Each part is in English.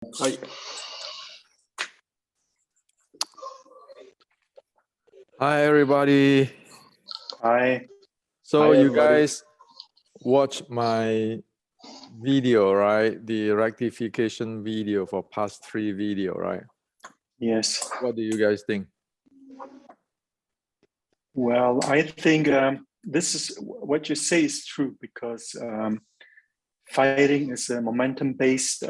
Hi. Hi everybody. Hi. So Hi, you everybody. guys watch my video, right? The rectification video for past 3 video, right? Yes. What do you guys think? Well, I think this is what you say is true because fighting is a momentum-based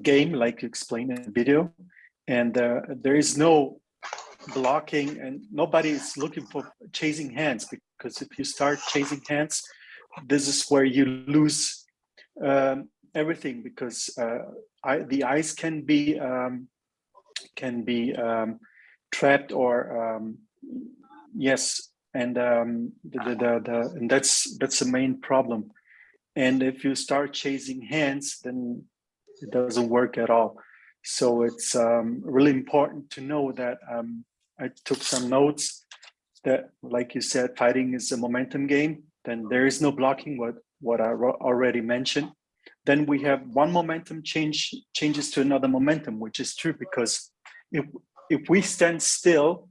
game, like you explained in the video, and there is no blocking, and nobody is looking for chasing hands because if you start chasing hands, this is where you lose everything because the eyes can be trapped or yes, and and that's the main problem. And if you start chasing hands, then it doesn't work at all. So it's really important to know that I took some notes that, like you said, fighting is a momentum game. Then there is no blocking, what I already mentioned. Then we have one momentum changes to another momentum, which is true because if we stand still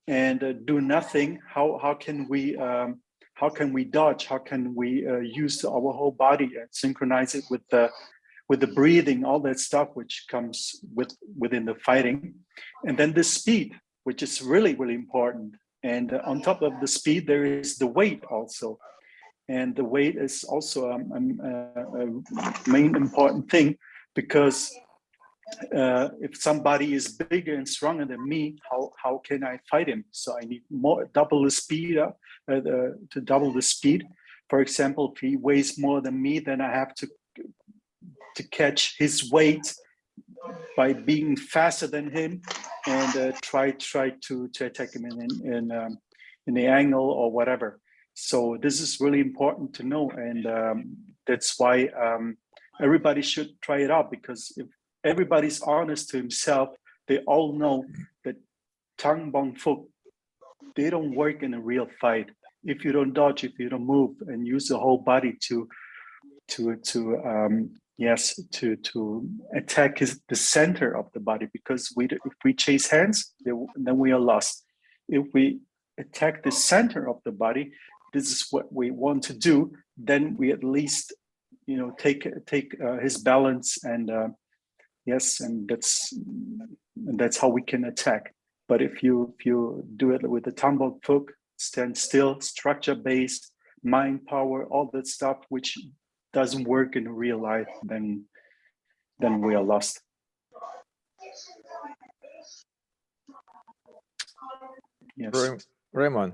and do nothing, how can we dodge? How can we use our whole body and synchronize it with the breathing, all that stuff which comes within the fighting, and then the speed, which is really important. And on top of the speed, there is the weight also, and the weight is also a main important thing because if somebody is bigger and stronger than me, how can I fight him? So I need double the speed to double the speed. For example, if he weighs more than me, then I have to catch his weight by being faster than him and try to attack him in the angle or whatever. So this is really important to know, and that's why everybody should try it out, because if everybody's honest to himself, they all know that Tang Bong Fook, they don't work in a real fight. If you don't dodge, if you don't move and use the whole body to attack the center of the body, because if we chase hands, then we are lost. If we attack the center of the body, this is what we want to do, then we at least take his balance, and yes, and that's how we can attack. But if you do it with the tumble hook, stand still, structure based, mind power, all that stuff which doesn't work in real life, then we are lost. Yes. Raymond.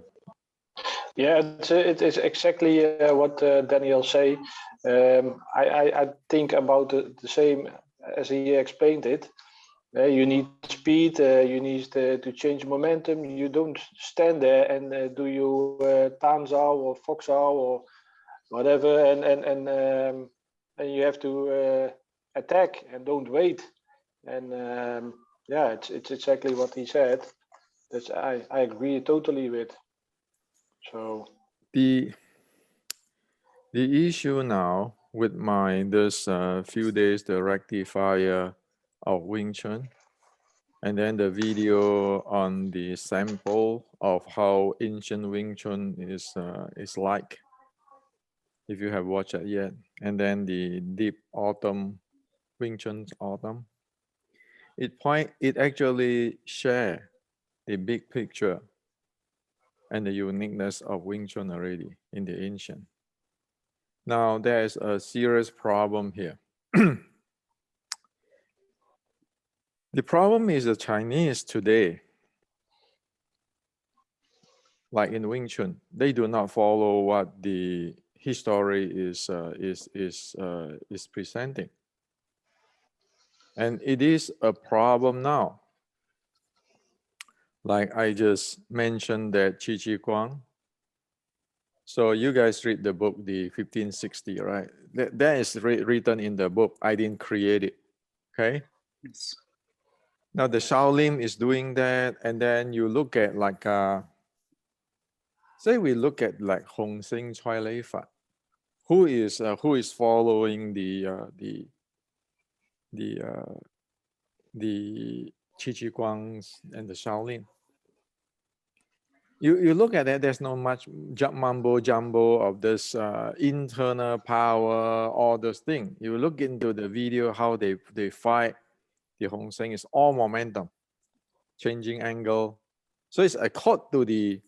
Yeah, it is exactly what Daniel say. I think about the same as he explained it. You need speed. You need to change momentum. You don't stand there and do you Tanzao or Foxao or whatever, and you have to attack and don't wait. And yeah, it's exactly what he said. That's I agree totally with. So The issue now with my this few days the rectifier of Wing Chun, and then the video on the sample of how ancient Wing Chun is like, if you have watched it yet, and then the deep autumn Wing Chun's autumn, it actually share the big picture and the uniqueness of Wing Chun already in the ancient. Now there is a serious problem here. The problem is the Chinese today, like in Wing Chun, they do not follow what the history is presenting, and it is a problem now. Like I just mentioned that Qi Qi Guang. So you guys read the book, the 1560, right? That is written in the book. I didn't create it. Okay. Yes. Now the Shaolin is doing that, and then you look at like say we look at like Hong Sing Choi Lei Fat, who is following the the Qi Ji Guangs and the Shaolin. You look at it, there's not much mumbo jumbo of this internal power, all those things. You look into the video, how they fight, the Hong Seng is all momentum, changing angle. So it's a code to the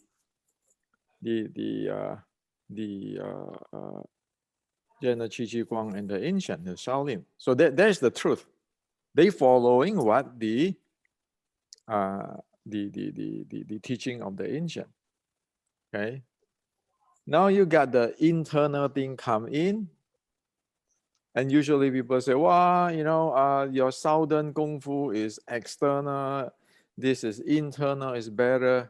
General Qi Ji Guang and the ancient, the Shaolin. So there's the truth. They following what the teaching of the ancient. Okay. Now you got the internal thing come in, and usually people say, "Well, you know, your southern kung fu is external. This is internal. Is better."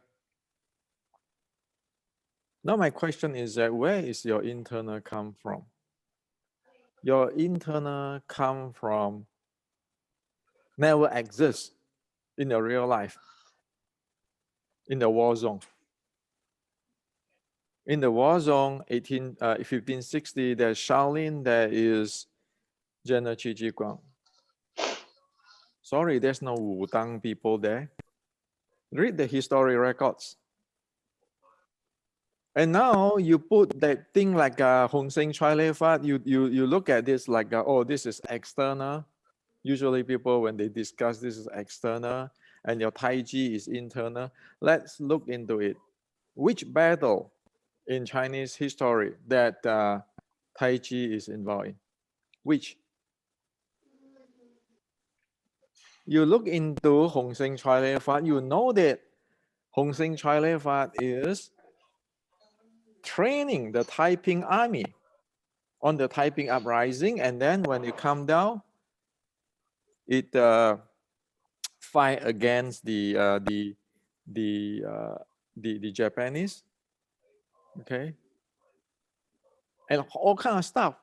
Now my question is that where is your internal come from? Your internal come from never exists in the real life, in the war zone. In the war zone, 1560, there's Shaolin, there is General Qi Ji Guang. Sorry, there's no Wudang people there. Read the history records. And now you put that thing like Hong Seng Chai Lei Fat, you look at this like, oh, this is external. Usually people, when they discuss this is external and your Tai Chi is internal, let's look into it. Which battle in Chinese history that Tai Chi is involved in? Which? You look into Hong Seng Chai Lei Fat, you know that Hong Seng Chai Lei Fat is training the Taiping army on the Taiping uprising, and then when it come down, it fight against the Japanese, okay, and all kind of stuff.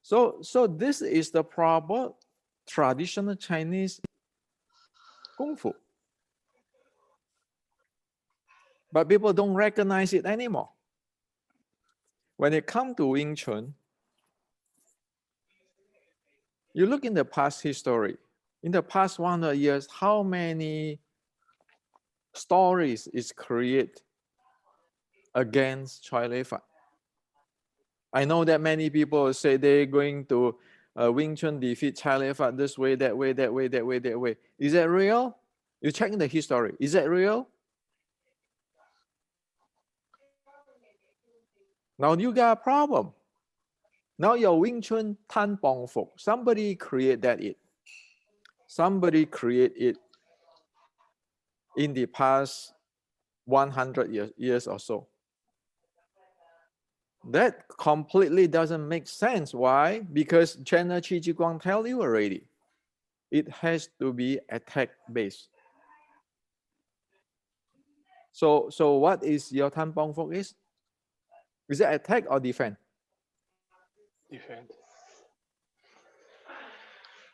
So this is the proper traditional Chinese kung fu, but people don't recognize it anymore. When it comes to Wing Chun, you look in the past history, in the past 100 years, how many stories is created against Chai Lei Fat? I know that many people say they're going to Wing Chun defeat Chai Lei Fat this way, that way, that way, that way, that way. Is that real? You check in the history. Is that real? Now you got a problem. Now your Wing Chun Tan Pong Fok, somebody create that it. Somebody create it in the past 100 years or so. That completely doesn't make sense. Why? Because General Qi Ji Guang tell you already. It has to be attack based. So what is your Tan Pong Fok is? Is it attack or defend? Defend.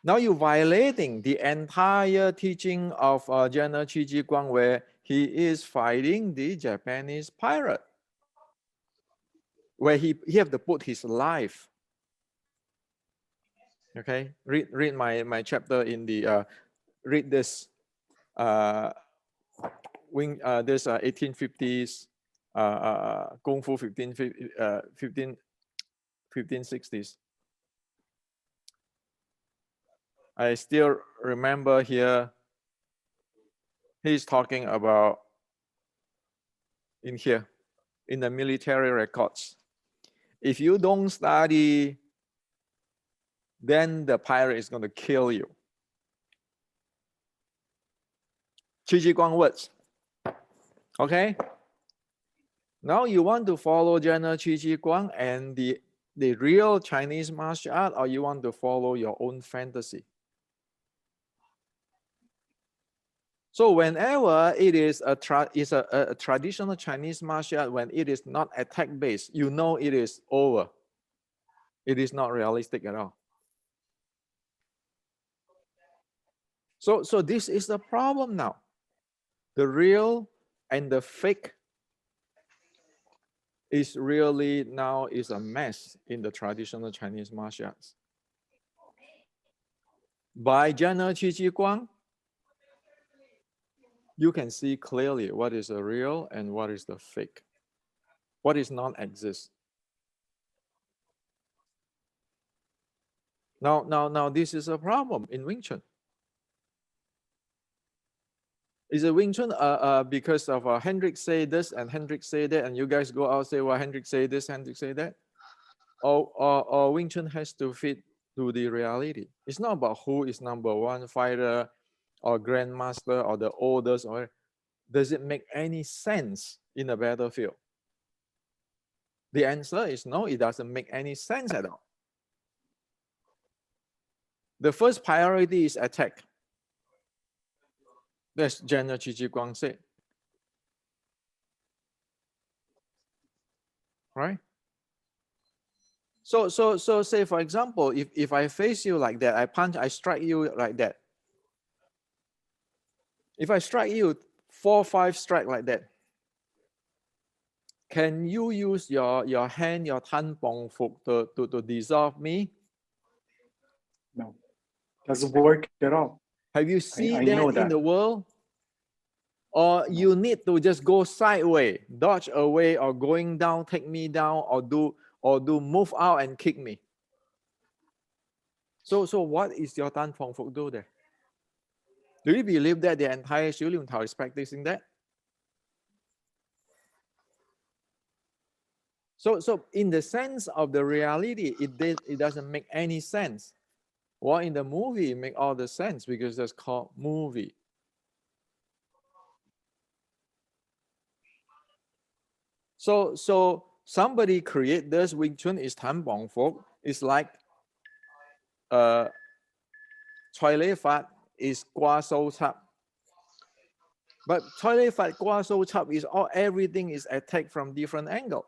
Now you're violating the entire teaching of General Qi Ji Guang, where he is fighting the Japanese pirate, where he have to put his life. Okay, read my chapter in the read this this 1850s Kung Fu 1560s. I still remember here, he's talking about in here, in the military records. If you don't study, then the pirate is going to kill you. Qi Ji Guang words. Okay? Now you want to follow General Qi Ji Guang and the real Chinese martial art, or you want to follow your own fantasy? So whenever it is a traditional Chinese martial art, when it is not attack-based, you know it is over. It is not realistic at all. So this is the problem now. The real and the fake is really now is a mess in the traditional Chinese martial arts. by Jana Qi Ji Guang, you can see clearly what is the real and what is the fake, what is non-exist. Now, this is a problem in Wing Chun. Is it Wing Chun because of Hendrik say this and Hendrik say that, and you guys go out say, well, Hendrik say this, Hendrik say that? Or Wing Chun has to fit to the reality. It's not about who is number one fighter or grandmaster or the oldest, or does it make any sense in a battlefield? The answer is no, it doesn't make any sense at all. The first priority is attack. That's General Qi Ji Guang said. Right? So say for example, if I face you like that, I punch, I strike you like that. If I strike you 4-5 strike like that, can you use your hand, your tan bong fuk to dissolve me? No, doesn't work at all. Have you seen I that know in that. the world? Or you need to just go sideways, dodge away, or going down, take me down, or do move out and kick me. So what is your tan bong fuk do there? Do you believe that the entire Xiu Liang Tao is practicing that? So in the sense of the reality, it doesn't make any sense. Well, in the movie, it makes all the sense because that's called movie. So somebody create this Wing Chun is Tan Bong Fuk. It's like Choi Lei Fat is Gua Shou Chap. But Choi Lei Fat Gua Shou Chap is everything is attacked from different angle.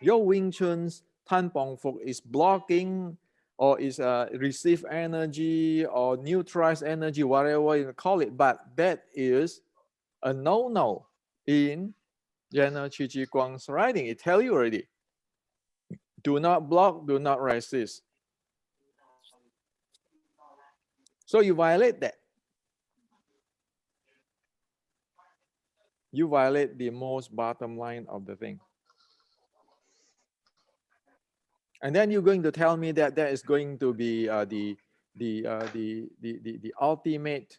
Your Wing Chun's Tan Bong Fuk is blocking or is receive energy or neutralize energy, whatever you call it. But that is a no-no in General Qi Ji Guang's writing. It tells you already. Do not block, do not resist. So you violate that. You violate the most bottom line of the thing. And then you're going to tell me that that is going to be the ultimate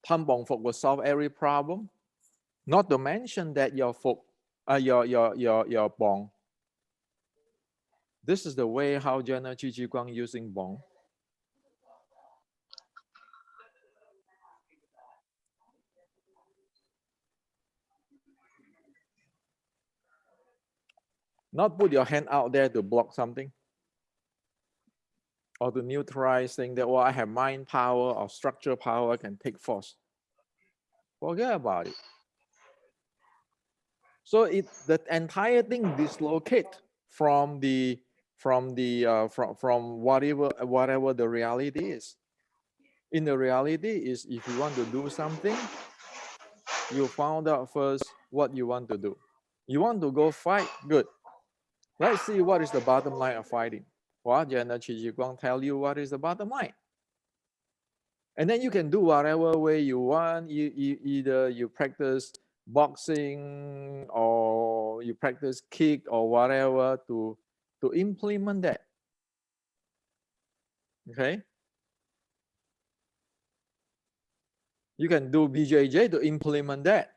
Tan Bong Fuk will solve every problem. Not to mention that your bong. This is the way how General Qi Ji Guang using bong. Not put your hand out there to block something or to neutralize, saying that, well, I have mind power or structure power, I can take force. Forget about it. So the entire thing dislocate from whatever the reality is. In the reality is, if you want to do something, you found out first what you want to do. You want to go fight? Good. Let's see what is the bottom line of fighting. Well, General Qi Ji Guang tell you what is the bottom line. And then you can do whatever way you want. Either you practice boxing or you practice kick or whatever to implement that. Okay? You can do BJJ to implement that.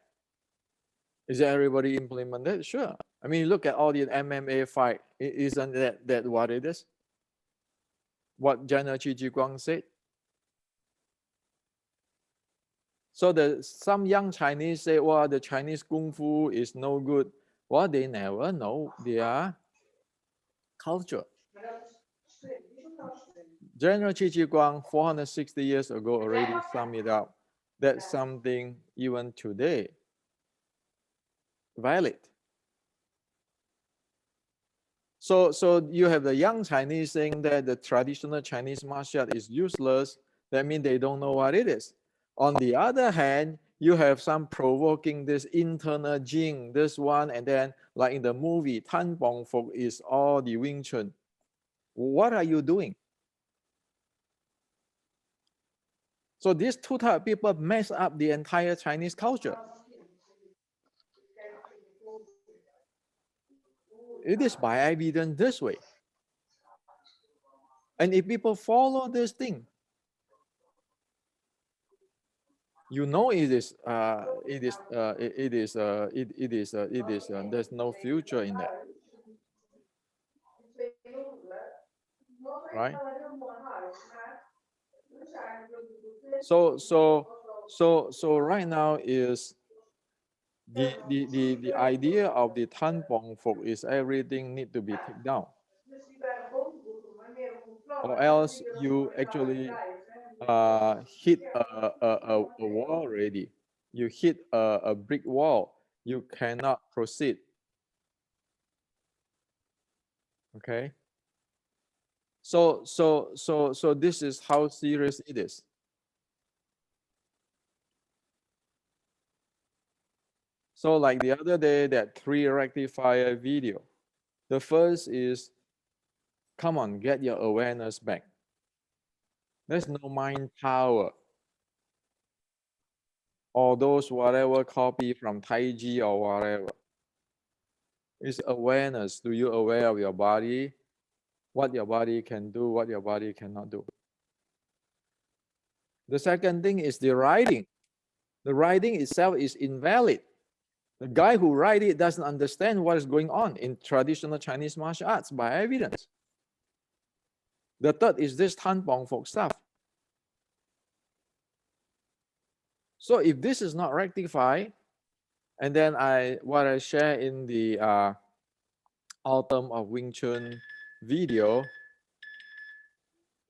Is everybody implement that? Sure. I mean, look at all the MMA fight. Isn't that what it is? What General Qi Ji Guang said. So some young Chinese say, well, the Chinese Kung Fu is no good. Well, they never know their culture. General Qi Ji Guang 460 years ago already summed it up. That's something even today valid. So you have the young Chinese saying that the traditional Chinese martial art is useless. That means they don't know what it is. On the other hand, you have some provoking this internal jing, this one, and then like in the movie, Tan Bong Fuk is all the Wing Chun. What are you doing? So these two type of people mess up the entire Chinese culture. It is by evidence this way. And if people follow this thing, you know there's no future in that, right? So right now is the idea of the Tan Bong Fok is everything need to be taken down, or else you actually hit a wall already. You hit a brick wall. You cannot proceed. Okay. So this is how serious it is. So like the other day, that 3 rectifier video. The first is, come on, get your awareness back. There's no mind power. Or those whatever copy from Taiji or whatever. It's awareness. Do you aware of your body? What your body can do, what your body cannot do. The second thing is the writing. The writing itself is invalid. The guy who write it doesn't understand what is going on in traditional Chinese martial arts by evidence. The third is this Tan Bong Fok stuff. So if this is not rectified, and then what I share in the Autumn of Wing Chun video,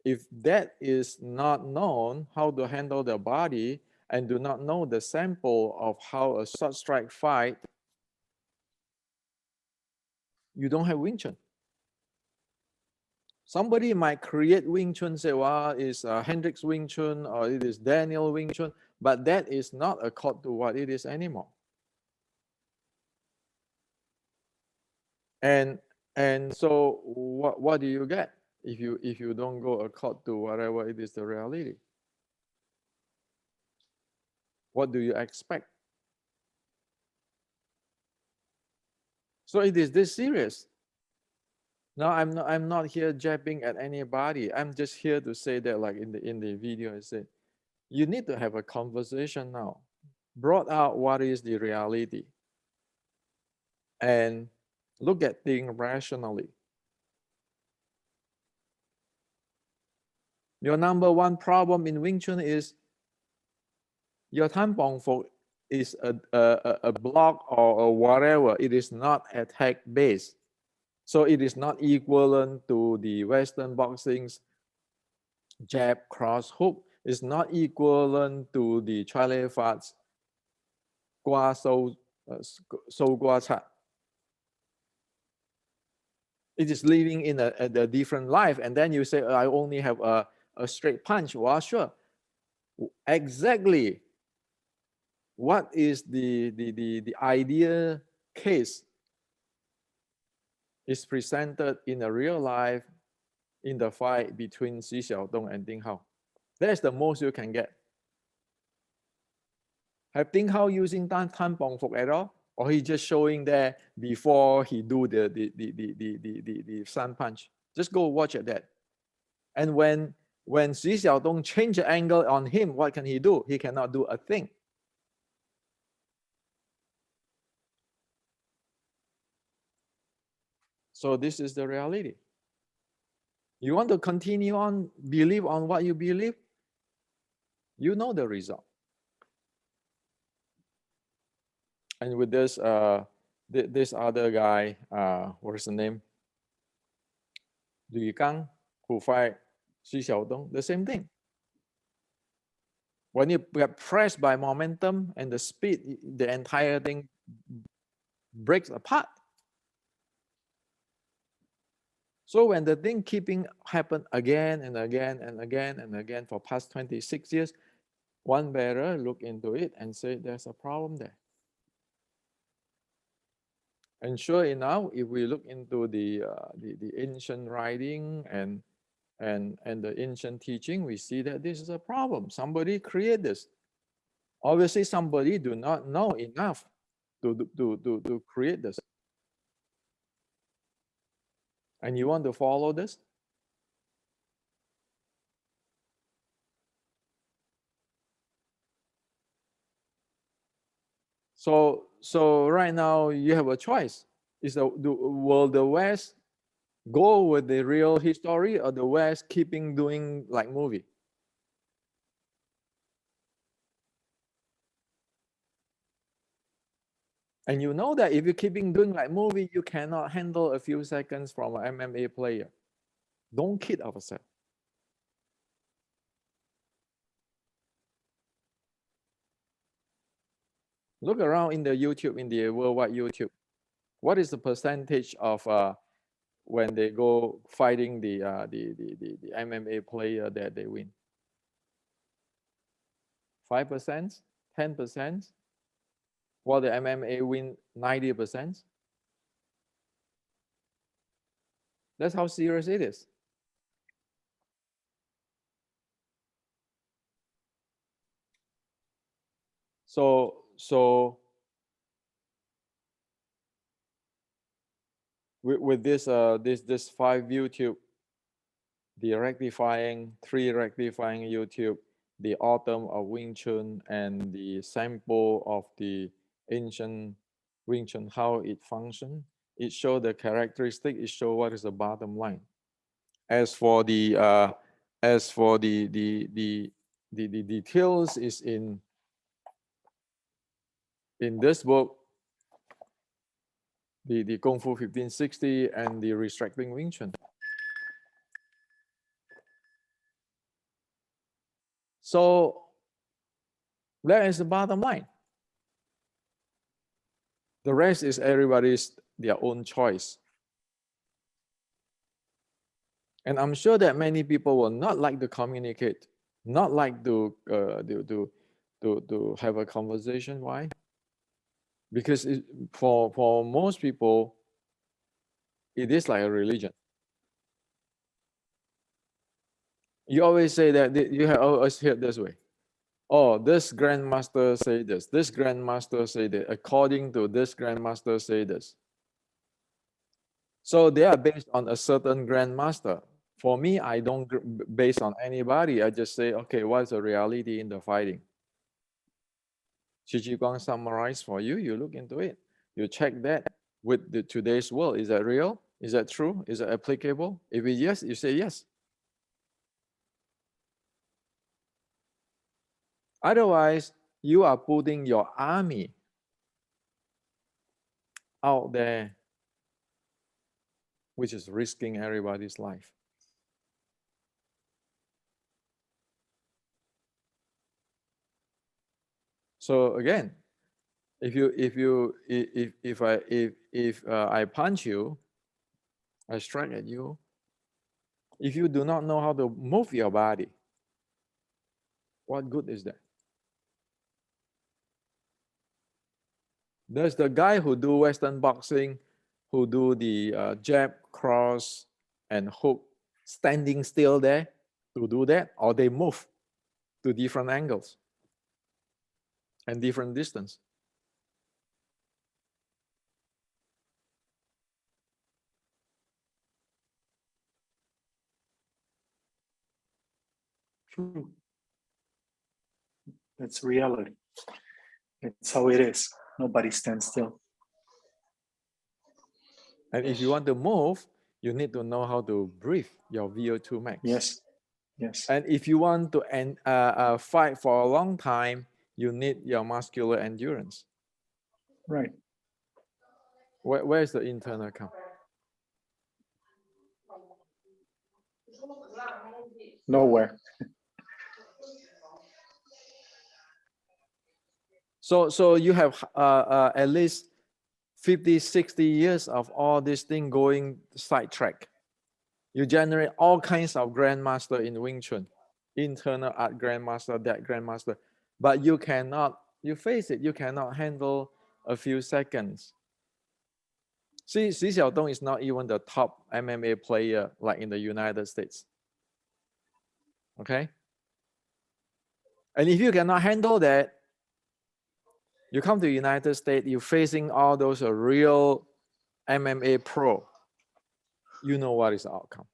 if that is not known how to handle the body and do not know the sample of how a short strike fight, you don't have Wing Chun. Somebody might create Wing Chun, say, well, it's Hendrix Wing Chun or it is Daniel Wing Chun, but that is not according to what it is anymore. And so what do you get if you don't go according to whatever it is the reality? What do you expect? So it is this serious. Now I'm not here jabbing at anybody. I'm just here to say that, like in the video I said, you need to have a conversation now. Brought out what is the reality. And look at things rationally. Your number one problem in Wing Chun is your Tan Bong Fok is a block or whatever. It is not attack based. So it is not equivalent to the Western boxing's jab, cross, hook. It's not equivalent to the Chile Fat's gua so gua cha. It is living in a different life. And then you say, I only have a straight punch. Well, sure. Exactly. What is the ideal case is presented in a real life in the fight between Xi Xiaodong and Ding Hao. That's the most you can get. Have Ding Hao using Tan Bong Fok at all? Or he just showing there before he do the sun punch? Just go watch at that. And when Xi Xiaodong change the angle on him, what can he do? He cannot do a thing. So this is the reality. You want to continue on, believe on what you believe? You know the result. And with this, this other guy, what's the name? Lu Gang, who fight Xi Xiaodong, the same thing. When you get pressed by momentum and the speed, the entire thing breaks apart. So when the thing keeping happen again and again and again and again for past 26 years, one better look into it and say there's a problem there. And sure enough, if we look into the ancient writing and the ancient teaching, we see that this is a problem. Somebody created this. Obviously, somebody do not know enough to create this. And you want to follow this? So right now you have a choice. Will the West go with the real history, or the West keeping doing like movie? And you know that if you're keeping doing like movie, you cannot handle a few seconds from an MMA player. Don't kid ourselves. Look around in the YouTube, in the worldwide YouTube. What is the percentage of when they go fighting the MMA player that they win? 5%, 10%, while the MMA win 90%. That's how serious it is. So with this 5 YouTube, the three rectifying YouTube, the autumn of Wing Chun, and the sample of the ancient Wing Chun, how it functions, it shows the characteristic, it shows what is the bottom line. As for the details is in this book, the Kung Fu 1560 and the Restricting Wing Chun. So that is the bottom line. The rest is everybody's their own choice. And I'm sure that many people will not like to communicate, not like to have a conversation. Why? Because for most people, it is like a religion. You always say that you have always heard this way. Oh, this grandmaster say this. This grandmaster say that. According to this grandmaster say this. So they are based on a certain grandmaster. For me, I don't base on anybody. I just say, okay, what's the reality in the fighting? Chi Guang summarize for you. You look into it. You check that with today's world. Is that real? Is that true? Is it applicable? If it's yes, you say yes. Otherwise, you are putting your army out there, which is risking everybody's life. So again, if I punch you, I strike at you. If you do not know how to move your body, what good is that? There's the guy who do Western boxing, who do the jab, cross, and hook, standing still there to do that, or they move to different angles and different distance. True. That's reality. It's how it is. Nobody stands still. And if you want to move, you need to know how to breathe your VO2 max. Yes. Yes. And if you want to fight for a long time, you need your muscular endurance. Right. Where is the internal count? Nowhere. So you have at least 50, 60 years of all this thing going sidetrack. You generate all kinds of grandmaster in Wing Chun, internal art grandmaster, that grandmaster, but you cannot, you face it, you cannot handle a few seconds See, Xi Xiaodong is not even the top MMA player like in the United States. Okay? And if you cannot handle that, you come to the United States, you're facing all those real MMA pro. You know what is the outcome.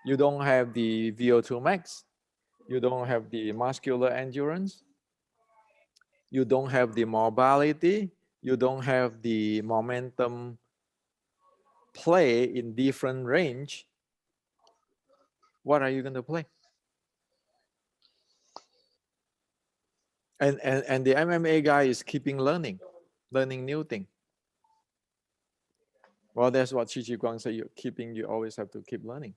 You don't have the VO2 max. You don't have the muscular endurance. You don't have the mobility. You don't have the momentum play in different range. What are you going to play? And the MMA guy is keeping learning new thing. Well, that's what Chi Chi Guang said. You always have to keep learning.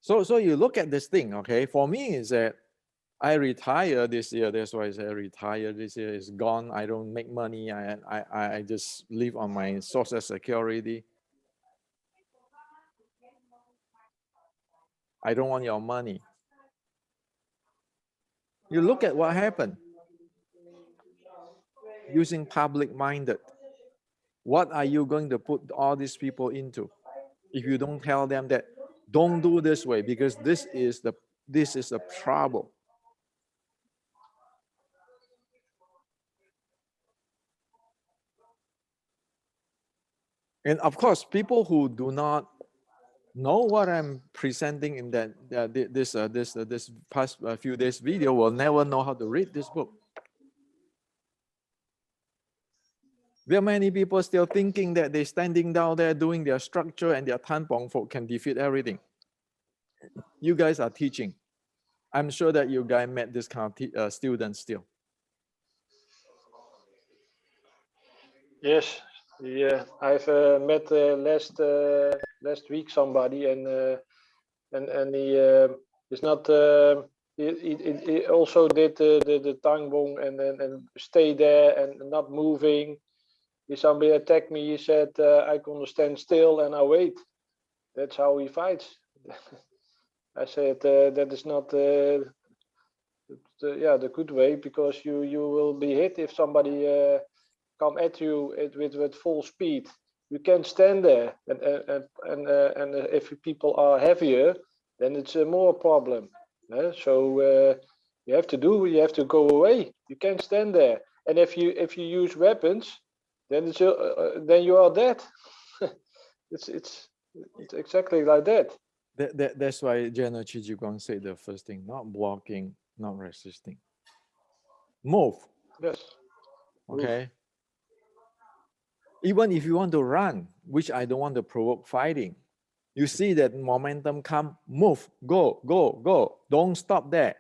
So you look at this thing, okay? For me, is that I retire this year. That's why I say retire this year. Is gone. I don't make money. I just live on my Social Security. I don't want your money. You look at what happened. Using public-minded. What are you going to put all these people into? If you don't tell them that, don't do this way because this is a trouble. And of course, people who do not know what I'm presenting in this past few days video will never know how to read this book. There are many people still thinking that they're standing down there doing their structure and their Tan Bong Fok can defeat everything. You guys are teaching. I'm sure that you guys met this kind of students still. Yes, yeah, I've met last week somebody, and he is not. He also did the Tang Bong and stay there and not moving. If somebody attacked me, he said, "I can stand still and I wait." That's how he fights. I said that is not the good way, because you will be hit if somebody come at you with full speed. You can't stand there, and if people are heavier, then it's a more problem. So you have to go away. You can't stand there, and if you use weapons, then then you are dead. it's exactly like that. That's why General Chi Ji Guang said the first thing: not blocking, not resisting. Move. Yes. Okay. Move. Even if you want to run, which I don't want to provoke fighting, you see that momentum come, move, go, go, go. Don't stop there.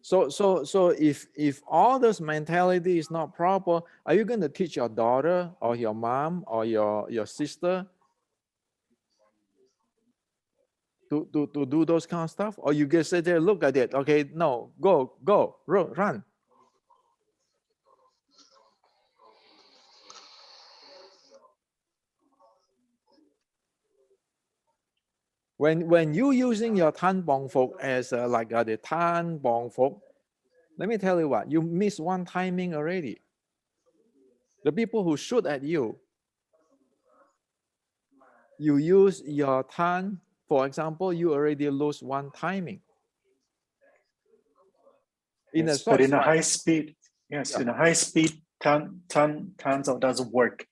So if all this mentality is not proper, are you going to teach your daughter or your mom or your sister to do those kind of stuff? Or you just sit there, look at it, okay, no, go, run. When you using your Tan Bong Fok as like the Tan Bong Fok, let me tell you what, you miss one timing already. The people who shoot at you, you use your Tan, for example, you already lose one timing. In yes, a short but in strike, a high speed, yes, yeah. In a high speed, turns out doesn't work.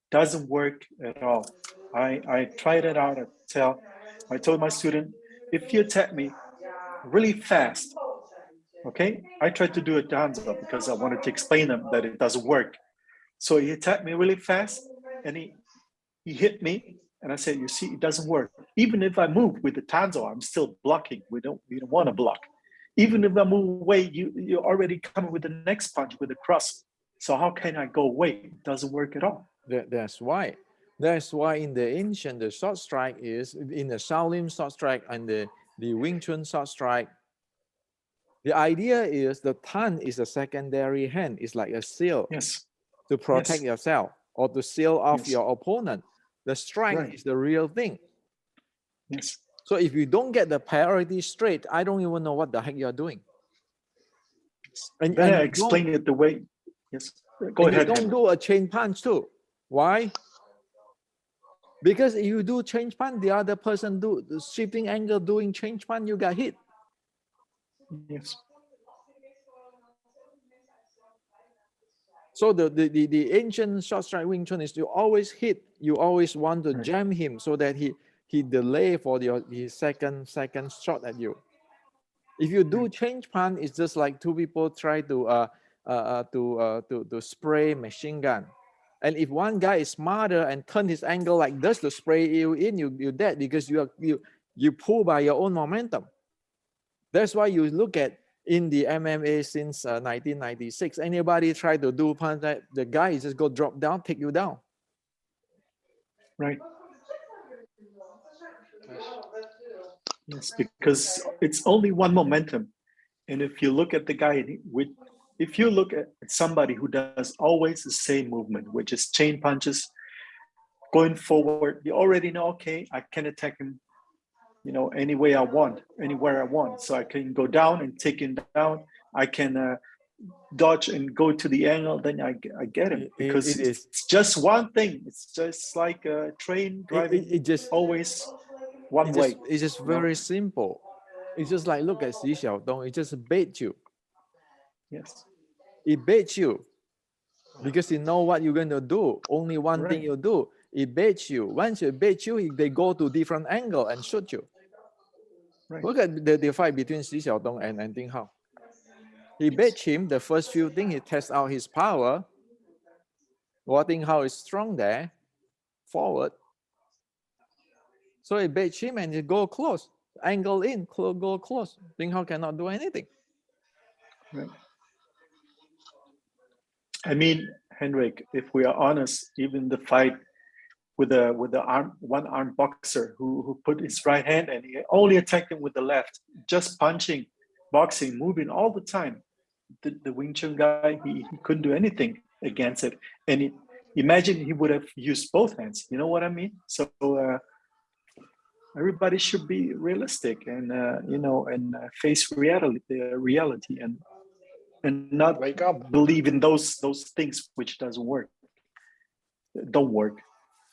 Doesn't work at all. I tried it out. I told my student, if you attack me really fast, okay, I tried to do a hands up because I wanted to explain them that it doesn't work. So he attacked me really fast and he hit me, and I said, you see, it doesn't work. Even if I move with the tanzo, I'm still blocking. We don't want to block. Even if I move away, you're already coming with the next punch with the cross. So how can I go away? It doesn't work at all. That's why. That's why in the ancient, the short strike is, in the Shaolin short strike and the Wing Chun short strike, the idea is the Tan is a secondary hand. It's like a seal. Yes. To protect yourself or to seal off your opponent. The strike is the real thing. Yes. So if you don't get the priority straight, I don't even know what the heck you're doing. And, Then I you explain it the way. Yes. Go and ahead. you don't do a chain punch too. Why? Because if you do change punch, the other person do the shifting angle doing change punch, you got hit. Yes. So the ancient short strike Wing Chun is you always hit, you always want to Right. jam him so that he delay for his second shot at you. If you do change punch, it's just like two people try to spray machine gun. And if one guy is smarter and turn his angle like this to spray you in, you're dead because you pull by your own momentum. That's why you look at in the MMA since 1996, anybody try to do punch, the guy is just go drop down, take you down. Right. Yes, because it's only one momentum. And if you look at the guy if you look at somebody who does always the same movement, which is chain punches, going forward, you already know, okay, I can attack him, any way I want, anywhere I want. So I can go down and take him down. I can dodge and go to the angle, then I get him because it's just one thing. It's just like a train driving, It just always one way. It's just very simple. It's just like, look at Xi Xiaodong, it just bait you. Yes. It baits you because you know what you're going to do. Only one thing you do. It baits you. Once it baits you, they go to different angle and shoot you. Right. Look at the fight between Xi Xiaodong and Ding Hao. He baits him. The first few things, he tests out his power. What Ding Hao is strong there, forward. So he baits him and he go close. Angle in, go close. Ding Hao cannot do anything. Right. I mean, Henrik, if we are honest, even the fight with the one arm boxer who put his right hand and he only attacked him with the left, just punching, boxing, moving all the time. The Wing Chun guy, he couldn't do anything against it. And imagine he would have used both hands. You know what I mean? So everybody should be realistic and face reality and not Wake up. believe in those things which don't work.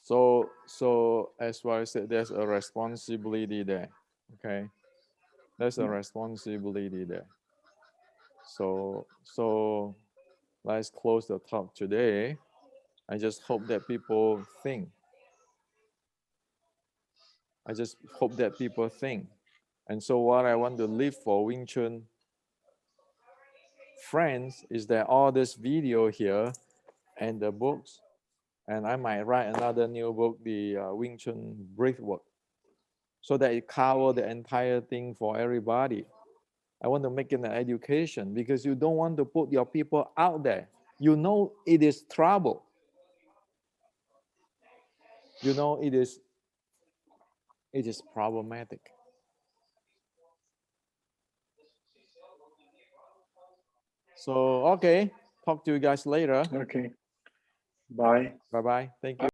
So as what I said, there's a responsibility there. Okay, there's a responsibility there. So let's close the talk today. I just hope that people think. I just hope that people think. And so what I want to leave for Wing Chun friends is that all this video here and the books, and I might write another new book, the Wing Chun Breathwork, so that it covers the entire thing for everybody. I want to make it an education because you don't want to put your people out there. You know it is trouble. You know it is problematic. So okay, talk to you guys later. Okay. Bye. Bye-bye. Thank you.